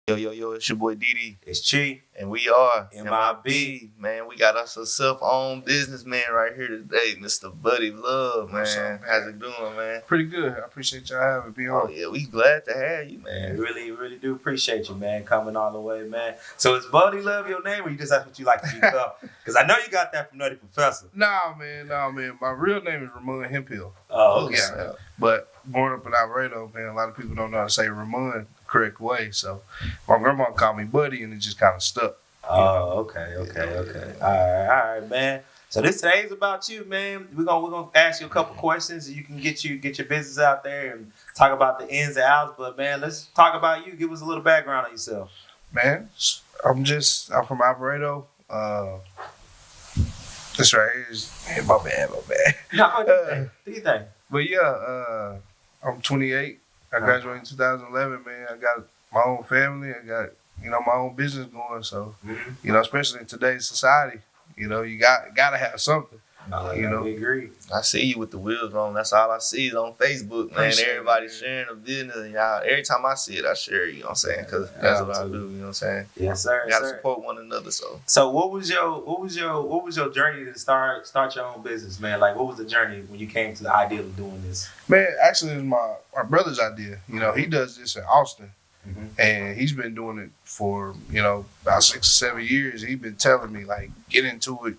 Yo, it's your boy Didi. It's Chi. And we are MIB. Man, we got us a self-owned businessman right here today, Mr. Buddy Love, man. How's it doing, man? Pretty good. I appreciate y'all having me Oh, on. yeah, we glad to have you, man. Really do appreciate you, man, coming all the way, man. So is Buddy Love your name, or you just that's what you like to be called? Because I know you got that from Nutty Professor. Nah, man. My real name is Ramon Hempill. Oh, okay. Yeah. But growing up in Alvarado, man, a lot of people don't know how to say Ramon the correct way. So my grandma called me Buddy, and it just kind of stuck. Oh, okay. All right, man. So today's about you, man. We're gonna ask you a couple questions, so you can get your business out there and talk about the ins and outs. But man, let's talk about you. Give us a little background on yourself. Man, I'm from Alvarado. This right here is my bad. No, do you think? But yeah, I'm 28. I graduated in 2011, man. I got my own family. I got, my own business going. So, especially in today's society, you gotta have something. We agree. I see you with the wheels on. That's all I see is on Facebook, man. Everybody sharing the business. And y'all, every time I see it, I share it, you know what I'm saying? Because that's what I do, you know what I'm saying? Yes, sir. You gotta support one another, so. So what was your journey to start your own business, man? Like, what was the journey when you came to the idea of doing this? Man, actually, it was my brother's idea. He does this in Austin. And he's been doing it for, about 6 or 7 years. He's been telling me, like, get into it.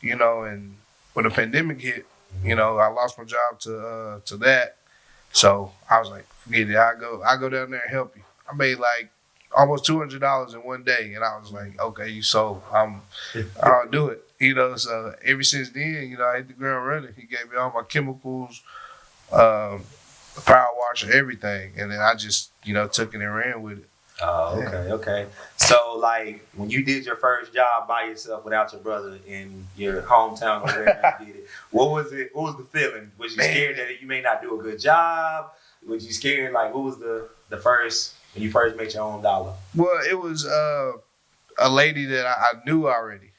And when the pandemic hit, I lost my job to that. So I was like, forget it. I go down there and help you. I made like almost $200 in one day. And I was like, okay, you sold. I'll do it. So ever since then, I hit the ground running. He gave me all my chemicals, the power washer, everything. And then I just, took it and ran with it. Oh, okay. So, like, when you did your first job by yourself without your brother in your hometown or wherever you did it, what was it? What was the feeling? Was you scared that you may not do a good job? Was you scared? Like, what was the first when you first made your own dollar? Well, it was a lady that I knew already.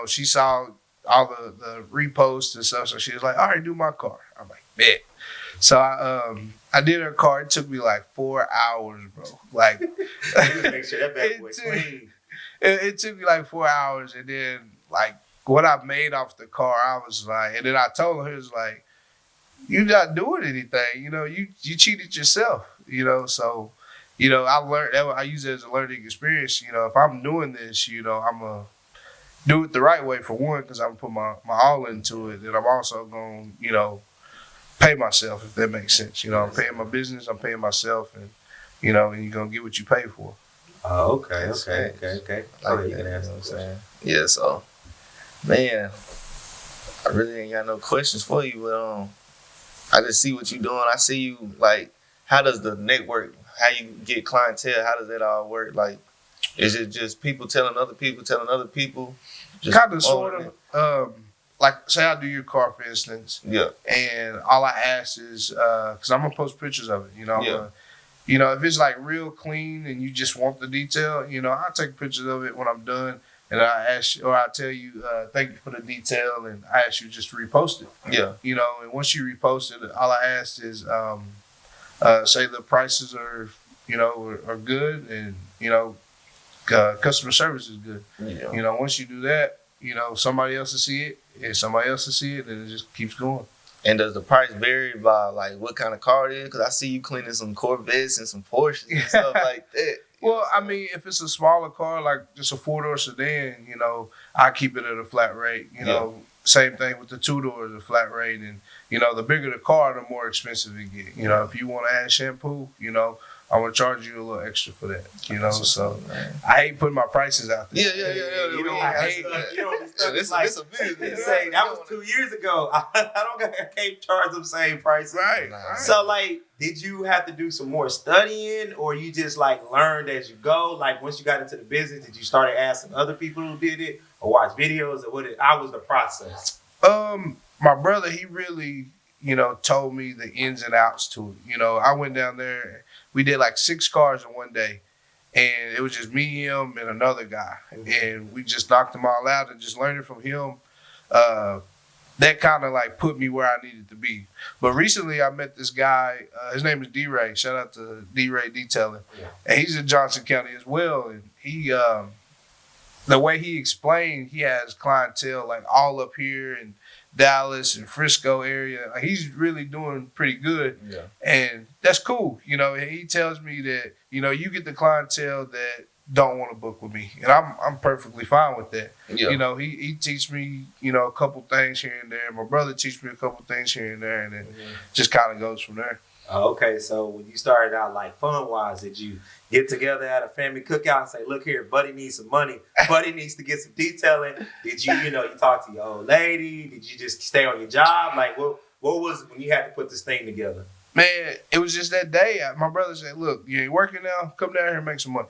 She saw all the reposts and stuff, so she was like, "All right, do my car." I'm like, "Bet." So I did her car. It took me like 4 hours, bro. Like, make sure that bad boy clean. It took me like 4 hours, and then like what I made off the car, I was like, and then I told her, it was like, "You're not doing anything. You cheated yourself. So, I learned that. I use it as a learning experience. If I'm doing this, I'm gonna do it the right way for one, because I'm gonna put my all into it, and I'm also gonna, pay myself, if that makes sense. I'm paying my business, I'm paying myself, and and you're gonna get what you pay for." Oh, okay. Like you can answer what I'm saying. Yeah, so, man, I really ain't got no questions for you, but I just see what you're doing. I see you, like, how does the network, how you get clientele, how does that all work? Like, is it just people telling other people? Just kind of, sort of. Like, say I do your car, for instance. Yeah. And all I ask is, because I'm gonna post pictures of it. If it's like real clean and you just want the detail, I'll take pictures of it when I'm done, and I ask you, or I tell you, thank you for the detail, and I ask you just to repost it. Yeah. And once you repost it, all I ask is, say the prices are, are good, and customer service is good. Yeah. Once you do that, somebody else will see it, and somebody else will see it, and it just keeps going. And does the price vary by, like, what kind of car it is? Because I see you cleaning some Corvettes and some Porsches and stuff like that. Well, I mean, if it's a smaller car, like just a 4-door sedan, I keep it at a flat rate. Same thing with the 2-doors, a flat rate. And, the bigger the car, the more expensive it get. If you want to add shampoo, I'm going to charge you a little extra for that, so I hate putting my prices out there. Yeah. It's a business. That was 2 years ago. I can't charge them same prices. Right. So, like, did you have to do some more studying, or you just, like, learned as you go? Like, once you got into the business, did you start asking other people who did it, or watch videos, or how was the process? My brother, he really, told me the ins and outs to it. I went down there. We did like 6 cars in one day, and it was just me, him, and another guy. And we just knocked them all out and just learned it from him. that kind of like put me where I needed to be. But recently I met this guy, his name is D-Ray. Shout out to D-Ray Detailing. Yeah. And he's in Johnson County as well. And he, the way he explained, he has clientele like all up here in Dallas and Frisco area. Like, he's really doing pretty good. Yeah. And that's cool. You know, he tells me that, you know, you get the clientele that don't want to book with me, and I'm perfectly fine with that. Yeah. You know, he teach me, you know, a couple things here and there. My brother teach me a couple things here and there, and it just kind of goes from there. Okay, so when you started out like fun wise, did you get together at a family cookout and say, "Look here, Buddy needs some money. Buddy needs to get some detailing"? Did you, you know, you talk to your old lady? Did you just stay on your job? Like, what was it when you had to put this thing together? Man, it was just that day. My brother said, "Look, you ain't working now. Come down here and make some money."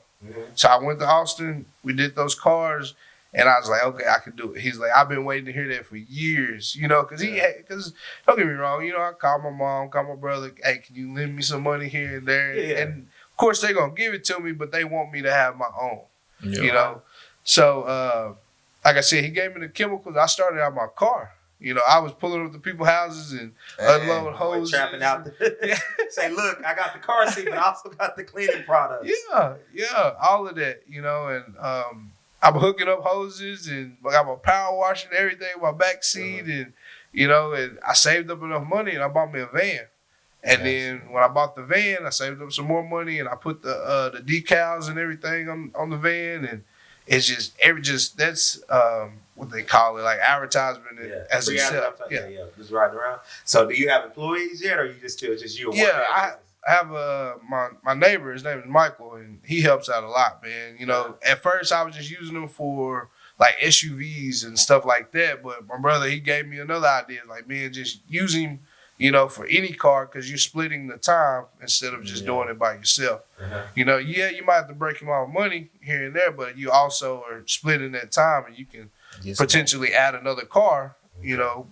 So I went to Austin. We did those cars, and I was like, "Okay, I can do it." He's like, "I've been waiting to hear that for years," you know, because don't get me wrong, you know, I called my mom, called my brother, "Hey, can you lend me some money here and there?" Yeah. And of course they're gonna give it to me, but they want me to have my own, you know. So like I said, he gave me the chemicals. I started out my car. You know, I was pulling up to people's houses and unloading hoses. Trapping out. Say, "Look, I got the car seat, but I also got the cleaning products." Yeah, all of that, you know. And I'm hooking up hoses, and I got my power washer and everything, my back seat, and you know, and I saved up enough money, and I bought me a van. And then when I bought the van, I saved up some more money, and I put the decals and everything on the van, and it's just that's what they call it, like advertisement as itself. Yeah, just riding around. So do you have employees yet, or are you just still just you? I have my neighbor. His name is Michael, and he helps out a lot, man. You know, at first I was just using him for like SUVs and stuff like that, but my brother, he gave me another idea, like, man, just use him, you know, for any car, because you're splitting the time instead of just doing it by yourself. You know, you might have to break him off money here and there, but you also are splitting that time, and you can potentially add another car, you know,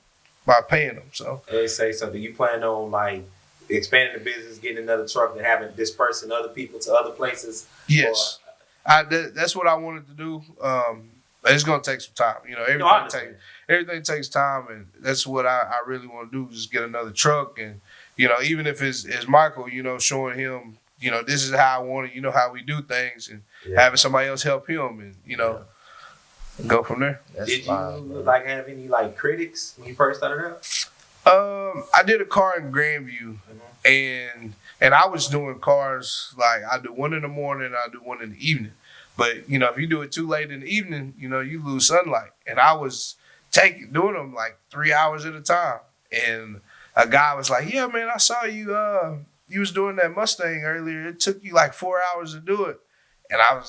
by paying them. So they say, so do you plan on like expanding the business, getting another truck, and having dispersing other people to other places? Yes, that's what I wanted to do. It's gonna take some time, you know. Everything takes time, and that's what I really want to do. Just get another truck, and you know, even if it's Michael, you know, showing him, you know, this is how I want it. You know how we do things, and having somebody else help him, and you know, go from there. Did you like have any like critics when you first started out? I did a car in Grandview, and I was doing cars like I do one in the morning, I do one in the evening. But, you know, if you do it too late in the evening, you know, you lose sunlight. And I was doing them like 3 hours at a time. And a guy was like, "Yeah, man, I saw you, you was doing that Mustang earlier. It took you like 4 hours to do it." And I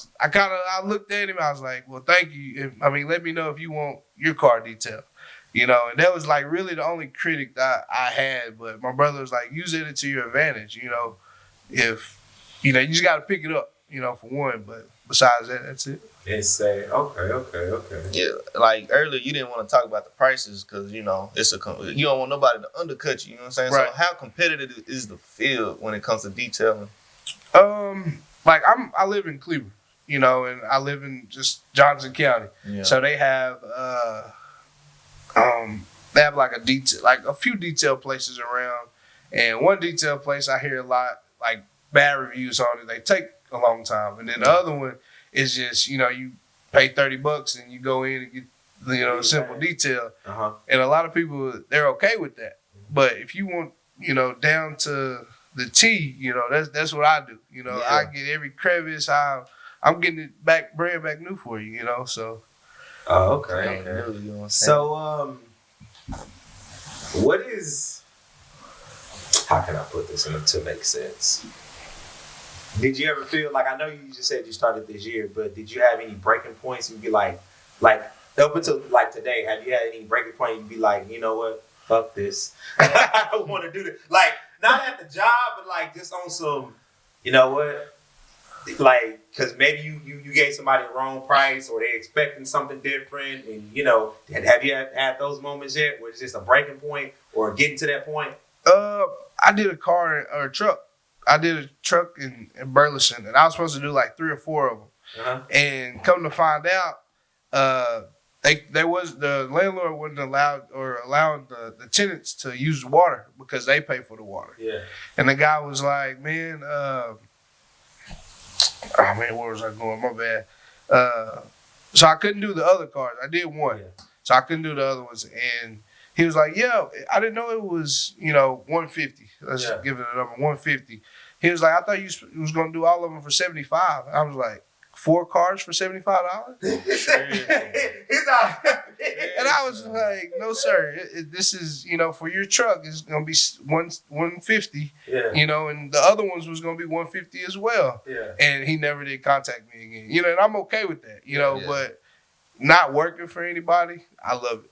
looked at him. I was like, "Well, thank you. Let me know if you want your car detailed." You know, and that was like really the only critic that I had. But my brother was like, use it to your advantage. You know, if, you know, you just got to pick it up, you know, for one. But besides that, that's it. And say, okay. Yeah, like earlier, you didn't want to talk about the prices because, you know, you don't want nobody to undercut you. You know what I'm saying? Right. So how competitive is the field when it comes to detailing? Like I live in Cleveland, you know, and I live in just Johnson County. Yeah. So they have like a few detail places around, and one detail place I hear a lot like bad reviews on it. They take a long time, and then the other one is just, you know, you pay $30 and you go in and get, you know, a simple detail, and a lot of people, they're okay with that. But if you want, you know, down to the T, you know, that's what I do. You know, I get every crevice. I'm getting it back, brand back new for you. You know, so. Okay. So, what is? How can I put this to make sense? Did you ever feel like, I know you just said you started this year, but did you have any breaking points? You'd be like up until like today, have you had any breaking point? You'd be like, you know what, fuck this. I don't want to do this. Like, not at the job, but like just on some, you know what, like, because maybe you gave somebody the wrong price, or they expecting something different, and you know, have you had those moments yet where it's just a breaking point or getting to that point? I did a truck. I did a truck in Burleson, and I was supposed to do like 3 or 4 of them. And come to find out, the landlord wouldn't allowed the tenants to use the water because they pay for the water. Yeah. And the guy was like, man, where was I going? My bad. So I couldn't do the other cars. I did one. Yeah. So I couldn't do the other ones. And he was like, yeah, I didn't know it was, 150. Let's give it a number, 150. He was like, I thought you was going to do all of them for 75. I was like, 4 cars for $75? He's out. And I was like, no, sir. This is, for your truck, it's going to be 150. Yeah. And the other ones was going to be 150 as well. Yeah. And he never did contact me again. And I'm okay with that, Yeah. but not working for anybody, I love it.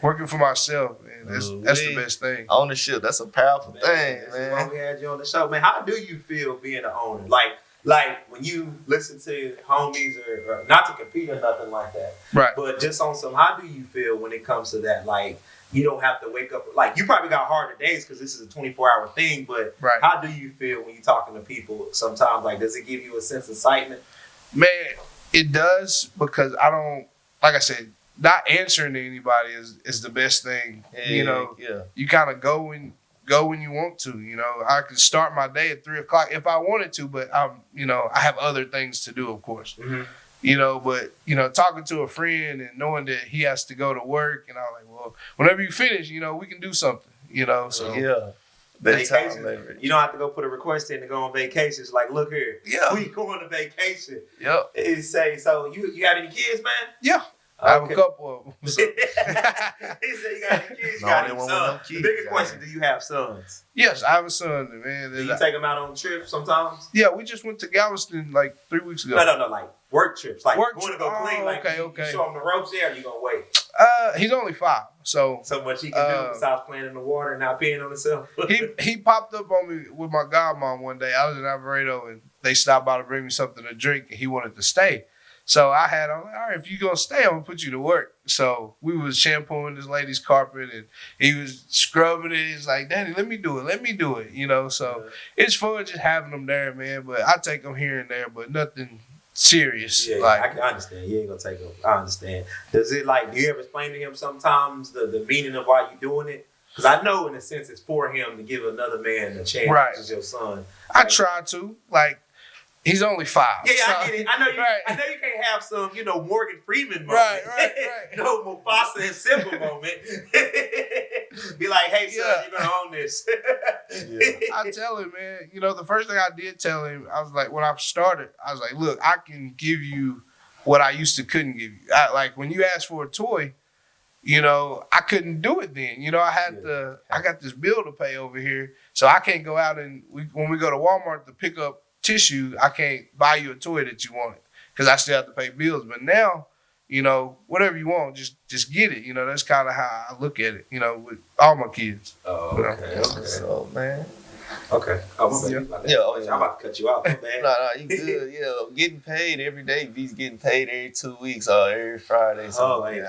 Working for myself, man, that's the best thing. Ownership, that's a powerful thing, That's man. why we had you on the show, man. How do you feel being an owner? Like when you listen to homies or not to compete or nothing like that, Right. but just on some, how do you feel when it comes to that? Like you don't have to wake up, like you probably got harder days because this is a 24-hour thing, but Right. how do you feel when you're talking to people sometimes? Like, does it give you a sense of excitement? Man, it does because I don't, like I said, not answering to anybody is the best thing. Yeah. You kind of go when you want to. I can start my day at 3:00 if I wanted to, but I have other things to do, of course. Mm-hmm. But talking to a friend and knowing that he has to go to work, and I'm like, well, whenever you finish, we can do something. So Yeah. That's how I Vacation. live it. You don't have to go put a request in to go on vacation. It's like, look here, Yeah. we going to vacation. Yep. It say, so you have any kids, man? Yeah. I have a couple of them. He So. said you got any kids, you No, got they any won't sons. want no The kids, bigger guys. question, do you have sons? Yes, I have a son, man. Do you take them out on trips sometimes? Yeah, we just went to Galveston like 3 weeks ago. No, like work trips. Like Work going to trip. go clean. Oh, Like okay, you okay. show him the ropes there, or you gonna wait? He's only 5, so So much he can do besides playing in the water and not peeing on himself. he popped up on me with my godmom one day. I was in Alvarado and they stopped by to bring me something to drink and he wanted to stay. So I'm like, all right, if you're gonna stay, I'm gonna put you to work. So we was shampooing this lady's carpet and he was scrubbing it. He's like, Daddy, let me do it. So it's fun just having them there, man. But I take them here and there, but nothing serious. Yeah, I can understand. You ain't gonna take them. I understand. Does it do you ever explain to him sometimes the meaning of why you're doing it? Because I know in a sense it's for him to give another man a chance, Right. which is your son. I try to. He's only 5. Yeah, so- I get it. I know you. Right. I know you can't have some, Morgan Freeman moment. Right. No Mufasa and Simba moment. Be like, hey son, Yeah. you're gonna own this. I tell him, man, the first thing I did tell him, I was like, when I started, I was like, look, I can give you what I used to couldn't give you. When you asked for a toy, I couldn't do it then. I had I got this bill to pay over here, so I can't go out and when we go to Walmart to pick up tissue, I can't buy you a toy that you wanted because I still have to pay bills. But now, whatever you want, just get it. That's kind of how I look at it. With all my kids. Oh, okay. So, man. Okay. Oh, my bad. Yeah. I'm about to cut you off, man. No, you good. Yeah, getting paid every day beats getting paid every 2 weeks or every Friday. Oh, hey,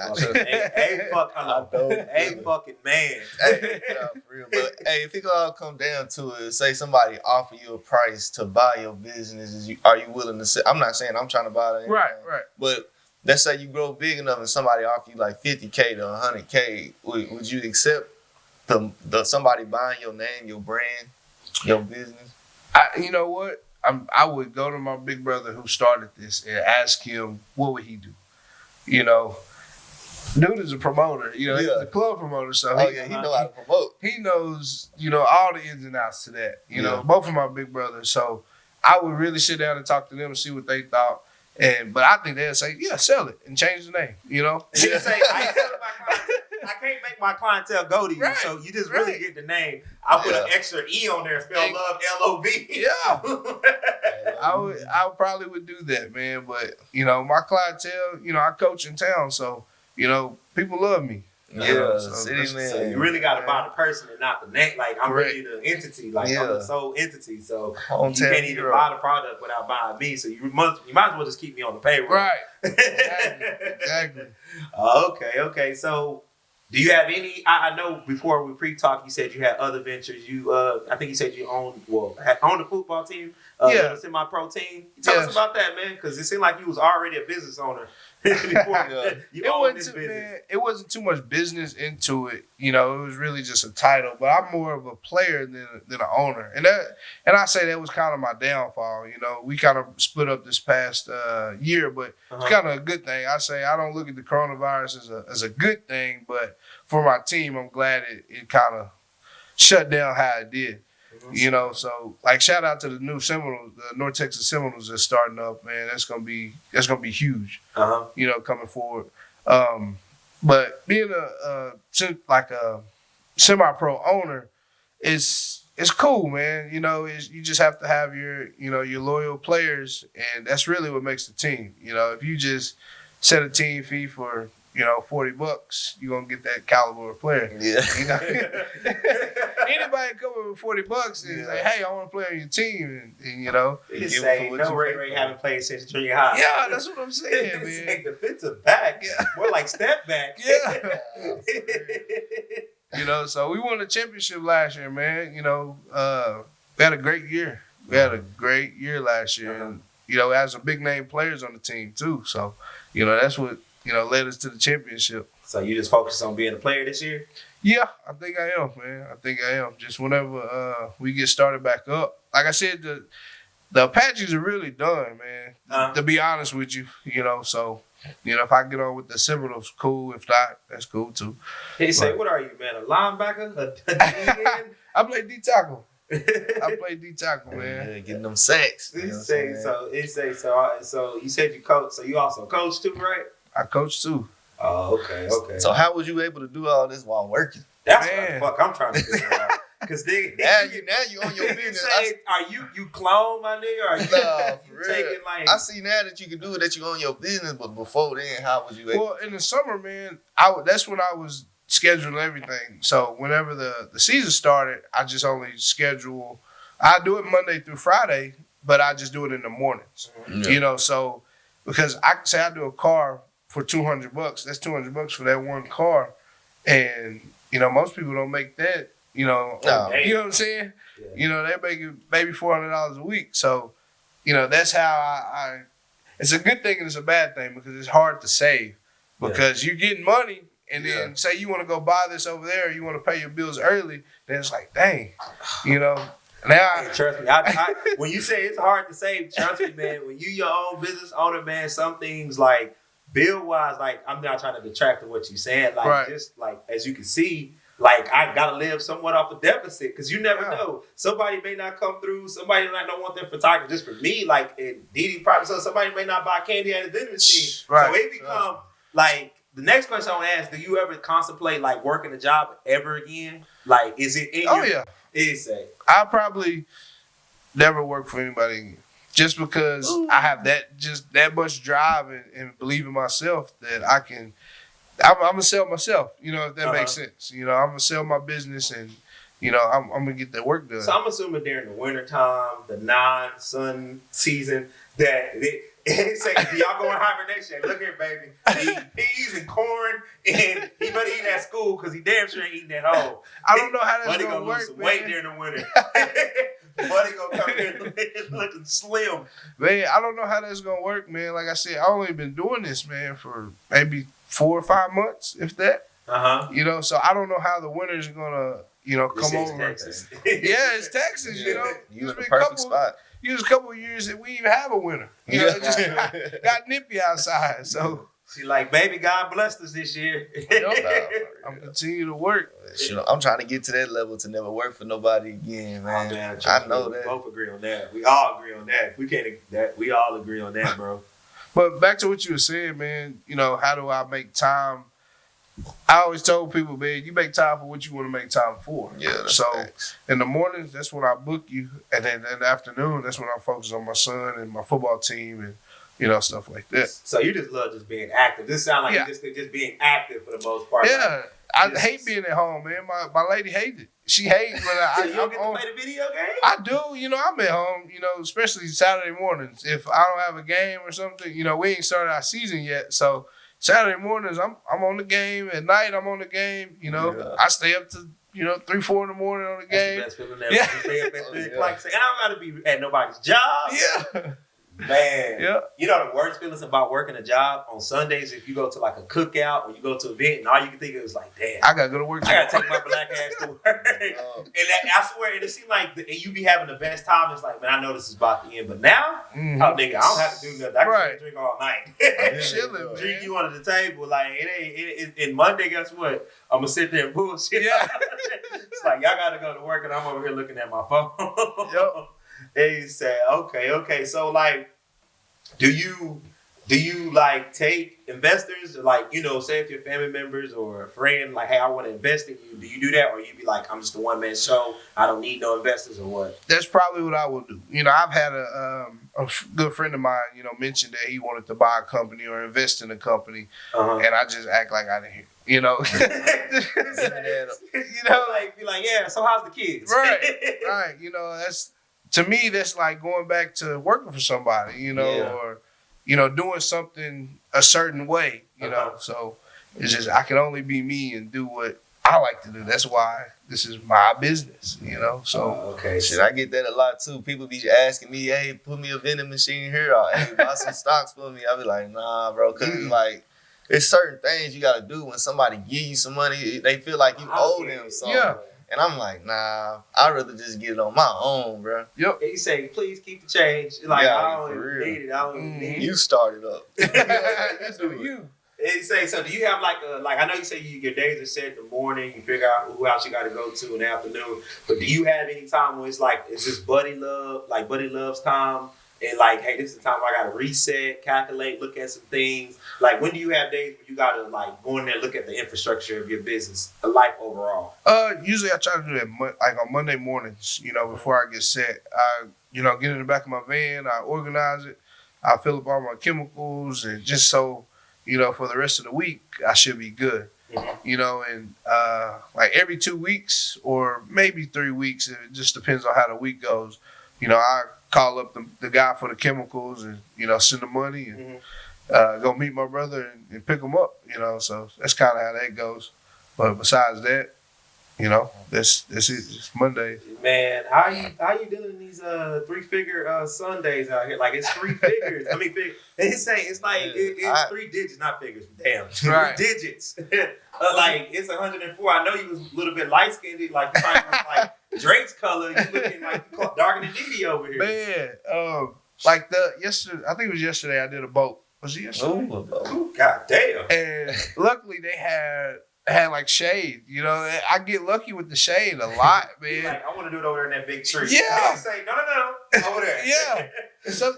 fucking man. Hey, for real. But hey, if it all come down to it, say somebody offer you a price to buy your business, are you willing to say? I'm not saying I'm trying to buy it. Right. But let's say you grow big enough and somebody offer you like $50K to $100K, would you accept the somebody buying your name, your brand, your business? You know what? I would go to my big brother who started this and ask him what would he do. Dude is a promoter. He's a club promoter, so he know how to promote. He knows, all the ins and outs to that. Both of my big brothers. So I would really sit down and talk to them and see what they thought. But I think they'll say, yeah, sell it and change the name. You say, I can't make my clientele go to you, Right, so you just really get the name. I put an extra E on there, spell love, L-O-V. Yeah. I probably would do that, man. But, my clientele, I coach in town, so, people love me. Yeah, so city man. So you really got to buy the person and not the name. Like, I'm Correct. really the entity. Like, I'm the sole entity. So Hometown you can't even hero. buy the product without buying me. So you might as well just keep me on the payroll. Right. Exactly. Okay. So do you have any, I know before we pre-talk, you said you had other ventures. I think you said you owned a football team, Yeah. a semi-pro team. Tell us about that, man, because it seemed like you was already a business owner It wasn't too much business into it. You know, it was really just a title. But I'm more of a player than an owner, and I say that was kind of my downfall. You know, we kind of split up this past year, but it's kind of a good thing. I say I don't look at the coronavirus as a good thing, but for my team, I'm glad it kind of shut down how it did. You know, so like shout out to the new Seminoles, the North Texas Seminoles that's starting up, man. That's gonna be huge. You know, coming forward. But being a semi-pro owner is cool, man. You know, you just have to have your loyal players, and that's really what makes the team. You know, if you just set a team fee for $40, you're gonna get that caliber of player. Yeah. You know? Anybody come up with $40 and say, hey, I want to play on your team, and you know. You say, no, Ray haven't played since junior high. Yeah, that's what I'm saying, man. Like defensive back. Yeah. More like step back. Yeah. You know, so we won the championship last year, man. You know, we had a great year. We had a great year last year. And, you know, we had some big name players on the team too. So, you know, that's what, led us to the championship. So you just focus on being a player this year? Yeah, I think I am, man. I think I am. Just whenever we get started back up. Like I said, the Apaches are really done, man. To be honest with you, so, if I get on with the Seminoles, cool. If not, that's cool too. He say, what are you, man, a linebacker? A DN? I play D-tackle. I play D-tackle, man. Yeah, getting them sacks. So you said you coach, so you also coach too, right? I coach too. Oh, okay. So how was you able to do all this while working? That's what the fuck I'm trying to figure out. Because now you on your business. Are you clone, my nigga? Or are you taking like? I see now that you can do it, that you own your business, but before then, how was you able? Well, in the summer, man, that's when I was scheduling everything. So whenever the season started, I just only schedule. I do it Monday through Friday, but I just do it in the mornings. Yeah. So because I say I do a car for $200, that's $200 for that one car, and most people don't make that. You know what I'm saying? Yeah. They're making maybe $400 a week. So, that's how I it's a good thing and it's a bad thing because it's hard to save because you're getting money and then say you want to go buy this over there, or you want to pay your bills early, then it's like, dang, Now, trust me, when you say it's hard to save, trust me, man, when you your own business owner, man, some things like bill-wise, like I'm not trying to detract from what you're saying, like just like as you can see, like I gotta live somewhat off a deficit because you never know. Somebody may not come through. Somebody might not want their photography. Just for me, like and Didi probably so somebody may not buy candy at a vending machine. Right. So it become like the next question I want to ask: do you ever contemplate like working a job ever again? Like, is it in your? It's I'll probably never work for anybody again. Just because I have that much drive and believe in myself that I'm gonna sell myself, if that makes sense. I'm gonna sell my business and, I'm gonna get that work done. So I'm assuming during the wintertime, the non-sun season, that they say, y'all go in hibernation. Look here, baby. He eat peas and corn, and he better eat at school because he damn sure ain't eating at home. I don't know how that's gonna work, lose some man. weight during the winter. Buddy gonna come here looking slim. Man, I don't know how that's gonna work, man. Like I said, I only been doing this, man, for maybe 4 or 5 months, if that. So I don't know how the winter's gonna, come over. Texas. It's Texas, You in the perfect spot. There's a couple of years that we even have a winter. It just got nippy outside. So she like, baby, God blessed us this year. I'm continue to work. I'm trying to get to that level to never work for nobody again, man. Oh, man, I know that. We both agree on that. We all agree on that. We can't. We all agree on that, bro. But back to what you were saying, man. How do I make time? I always told people, man, you make time for what you want to make time for. Yeah. That's so facts. in the mornings, that's when I book you, and then in the afternoon, that's when I focus on my son and my football team and stuff like that. So you just love just being active. This sounds like you just being active for the most part. Yeah, I hate being at home, man. My lady hates it. She hates when you don't get to play the video game? I do. I'm at home, especially Saturday mornings. If I don't have a game or something, we ain't started our season yet. So Saturday mornings, I'm on the game. At night, I'm on the game. I stay up to, 3, 4 in the morning on the game. That's the best feeling ever. You stay up at 3 o'clock and I don't got to be at nobody's job. Yeah. Man, Yeah. you know the worst feelings about working a job on Sundays if you go to like a cookout or you go to an event and all you can think of is like, damn, I gotta go to work. I gotta take my black ass to work. And I swear, and it seemed like and you be having the best time. It's like, man, I know this is about to end, but now, oh nigga, I don't have to do nothing. I can drink all night. Chilling, drink you under the table. Like it ain't. And Monday, guess what? I'm gonna sit there and bullshit. Yeah. It's like y'all gotta go to work, and I'm over here looking at my phone. Yep. And you say, okay. So like, do you like take investors, like, you know, say if your family members or a friend, like, hey, I want to invest in you, do you do that? Or you be like, I'm just a one-man show, I don't need no investors, or what? That's probably what I will do. You know, I've had a good friend of mine, you know, mention that he wanted to buy a company or invest in a company, and I just act like I didn't hear. You know, you know, like be like, yeah. So how's the kids? Right. You know, that's, to me, that's like going back to working for somebody. You know, or you know, doing something a certain way. You know, so it's just I can only be me and do what I like to do. That's why this is my business. You know, so Shit, I get that a lot too. People be asking me, hey, put me a vending machine here, or hey, buy some stocks for me. I be like, nah, bro, because it's like, it's certain things you gotta do when somebody give you some money. They feel like you owe them something. Yeah. And I'm like, nah, I'd rather just get it on my own, bro. Yep. And you say, please keep the change. Like, I don't for need it. I don't need it. You started up. That's you. And you say, so do you have like I know you say your days are set in the morning, you figure out who else you got to go to in the afternoon, but do you have any time where it's like, it's just buddy love's time? And like, hey, this is the time where I gotta reset, calculate, look at some things. Like, when do you have days where you gotta like go in there and look at the infrastructure of your business, the life overall? Usually I try to do that like on Monday mornings. You know, before I get set, I get in the back of my van, I organize it, I fill up all my chemicals, and just so for the rest of the week I should be good. You know, and like every 2 weeks or maybe 3 weeks, it just depends on how the week goes. I call up the guy for the chemicals and, send the money and go meet my brother and pick him up, So that's kind of how that goes. But besides that, that's it. It's Monday. Man, how you doing these 3-figure Sundays out here? Like, it's 3 figures. I mean, it's it's 3 digits, not figures. Damn, 3 digits. Like, it's 104. I know you was a little bit light skinned, like you probably was like Drake's color. You looking like darker than Diddy over here. Man, yesterday, I think it was yesterday. I did a boat. Was it yesterday? Ooh, God damn. And luckily they had like shade. I get lucky with the shade a lot, man. Like, I want to do it over there in that big tree. Yeah. They say no, over there. Yeah.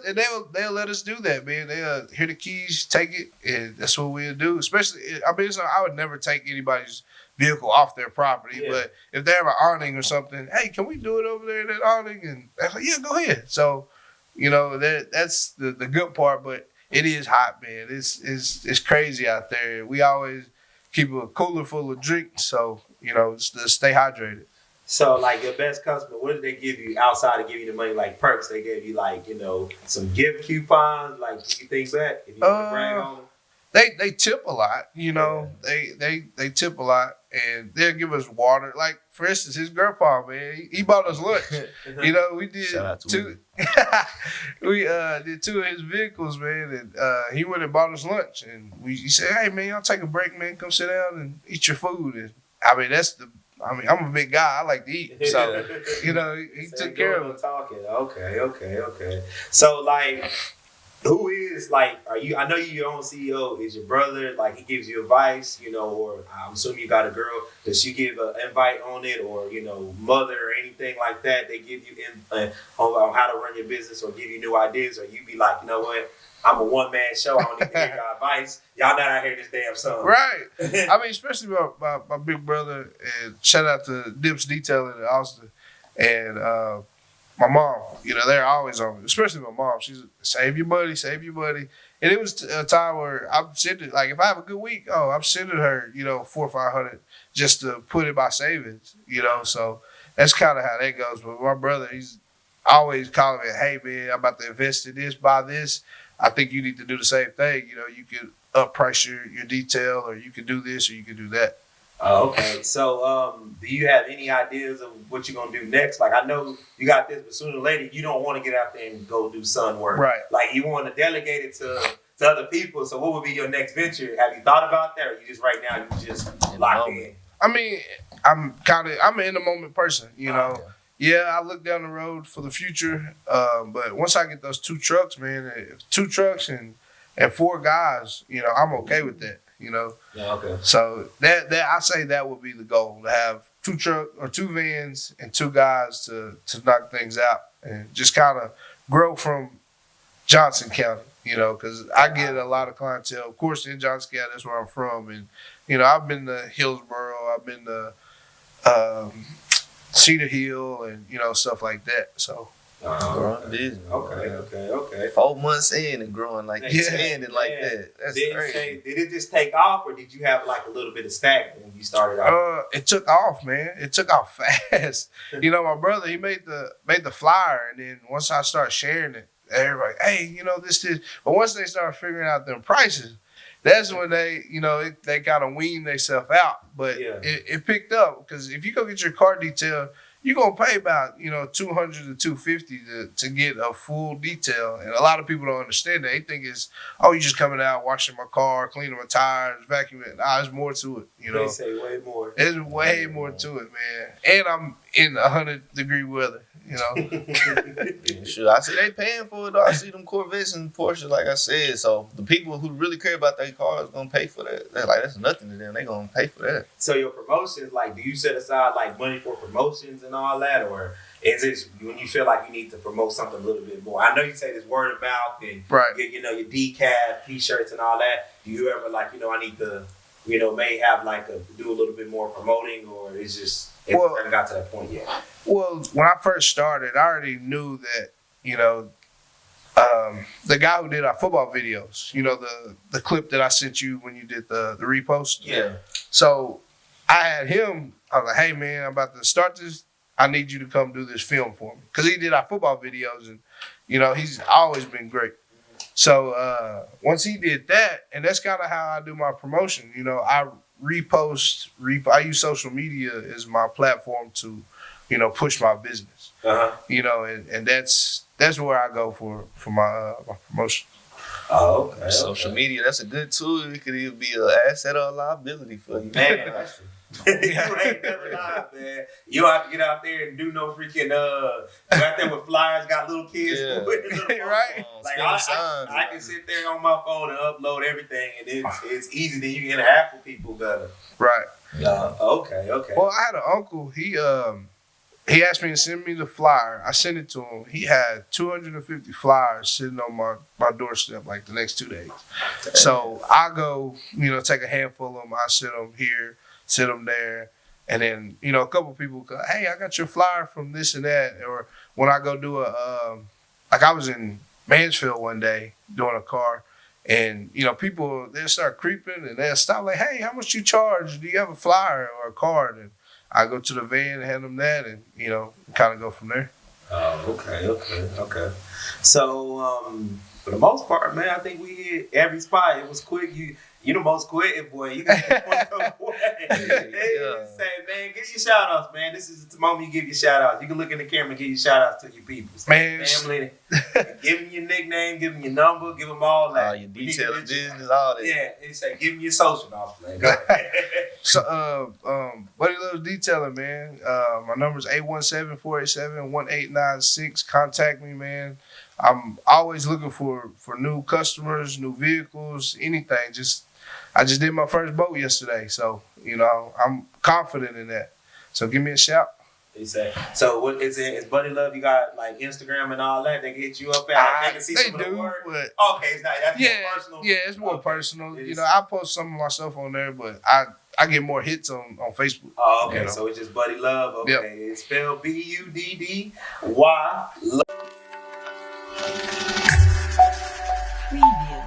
And they'll let us do that, man. They'll hear the keys, take it, and that's what we'll do. Especially, I would never take anybody's vehicle off their property, but if they have an awning or something, hey, can we do it over there in that awning? And they're like, yeah, go ahead. So, that's the good part, but it is hot, man. It's crazy out there. We always keep a cooler full of drinks, so, just to stay hydrated. So, like, your best customer, what did they give you outside of giving you the money, like perks? They gave you, like, some gift coupons, like, you think back, if you want to brag on them? They tip a lot, They tip a lot, and they'll give us water. Like, for instance, his grandpa, man, he bought us lunch. We did two. We did 2 of his vehicles, man, and he went and bought us lunch. And he said, "Hey, man, y'all take a break, man. Come sit down and eat your food." And I'm a big guy. I like to eat, so he took care of it. Talking. Okay. So, like, who is, like, are you? I know you your own CEO. Is your brother, like, he gives you advice, or I'm assuming you got a girl. Does she give an invite on it, or mother or anything like that? They give you on how to run your business or give you new ideas, or you be like, you know what? I'm a one-man show. I don't need to hear your advice. Y'all not out here this damn song. Right. Especially my big brother, and shout out to Dips Detailing in Austin, and my mom, they're always on me, especially my mom. She's save your money. And it was a time where I'm sending, like, if I have a good week, I'm sending her, $400 or $500 just to put in my savings, So that's kind of how that goes. But my brother, he's always calling me, hey, man, I'm about to invest in this, buy this. I think you need to do the same thing. You can up price your detail, or you can do this, or you can do that. Oh, okay. So, do you have any ideas of what you're gonna do next? Like, I know you got this, but sooner or later, you don't want to get out there and go do sun work. Right. Like, you want to delegate it to other people. So, what would be your next venture? Have you thought about that, or you just right now you just locked in? I mean, I'm an in the moment person, you know. Okay. Yeah, I look down the road for the future, but once I get those 2 trucks, man, 2 trucks and 4 guys, you know, I'm okay with that, you know. Yeah. Okay. So that I say that would be the goal, to have 2 truck or 2 vans and 2 guys to knock things out and just kind of grow from Johnson County, you know, because I get a lot of clientele, of course, in Johnson County. That's where I'm from, and you know, I've been to Hillsboro, I've been to Cedar Hill, and you know, stuff like that. So. Okay. 4 months in and growing like Yeah. expanding like that. That's crazy. Did it just take off, or did you have like a little bit of stagnant when you started out? It took off, man. It took off fast. You know, my brother, he made the flyer, and then once I started sharing it, everybody, hey, you know, this. But once they started figuring out them prices, that's when they, you know, they kind of weaned themselves out. But it picked up, because if you go get your car detailed, you're gonna pay about, you know, $200 to $250 to get a full detail. And a lot of people don't understand that. They think it's, oh, you just coming out, washing my car, cleaning my tires, vacuuming. Nah, there's more to it, you know. They say way more. There's way more to it, man. And I'm in 100-degree weather, you know. Yeah, sure. I see they paying for it though. I see them Corvettes and Porsches, like I said. So the people who really care about their cars gonna pay for that. They're like, that's nothing to them. They gonna pay for that. So your promotions, like, do you set aside like money for promotions and all that, or is it when you feel like you need to promote something a little bit more? I know you say this word of mouth and Right. you know, your decaf, t-shirts and all that. Do you ever like, you know, I need to, you know, may have like do a little bit more promoting, or it's just it hasn't got to that point yet? Well, when I first started, I already knew that, you know, the guy who did our football videos, you know, the clip that I sent you when you did the repost. Yeah. So I had him, I was like, hey, man, I'm about to start this. I need you to come do this film for me. Because he did our football videos, and, you know, he's always been great. So once he did that, and that's kind of how I do my promotion, you know, I I use social media as my platform to, you know, push my business. You know, and that's where I go for my promotion. Oh, okay. Social media, that's a good tool. It could either be an asset or a liability for you. Man, you ain't never lied, man. You don't have to get out there and do no freaking go out there with flyers, got little kids with little right. Like I can sit there on my phone and upload everything, and it's easy. Then you can interact with people better. Right. Okay. Well, I had an uncle. He asked me to send me the flyer. I sent it to him. He had 250 flyers sitting on my doorstep like the next 2 days. So I go, you know, take a handful of them. I sit them here, sit them there. And then, you know, a couple people go, hey, I got your flyer from this and that. Or when I go do like I was in Mansfield one day doing a car. And, you know, people, they'll start creeping and they'll stop like, hey, how much you charge? Do you have a flyer or a card? And I go to the van and hand them that, and, you know, kind of go from there. Oh, okay. So, for the most part, man, I think we hit every spot. It was quick. You the most quick boy. You got the point away. Say, man, give your shout outs, man. This is the moment you give your shout outs. You can look in the camera and give your shout outs to your people. Man, family. Give them your nickname, give them your number, give them all that. Your details, business, all that. Yeah, they say, give them your social off, man. Go ahead. So, Buddy Loves Detailing, man. My number is 817-487-1896. Contact me, man. I'm always looking for new customers, new vehicles, anything. I just did my first boat yesterday, so, you know, I'm confident in that. So give me a shout. He said, so what is it? Is Buddy Love? You got like Instagram and all that? They can hit you up at. They can see some of the work. But okay, it's not. That's more personal. Yeah, it's more personal. You know, I post some of my stuff on there, but I get more hits on Facebook. Oh, okay. You know? So it's just Buddy Love. Okay, yep. It's spelled BUDDY. Preview.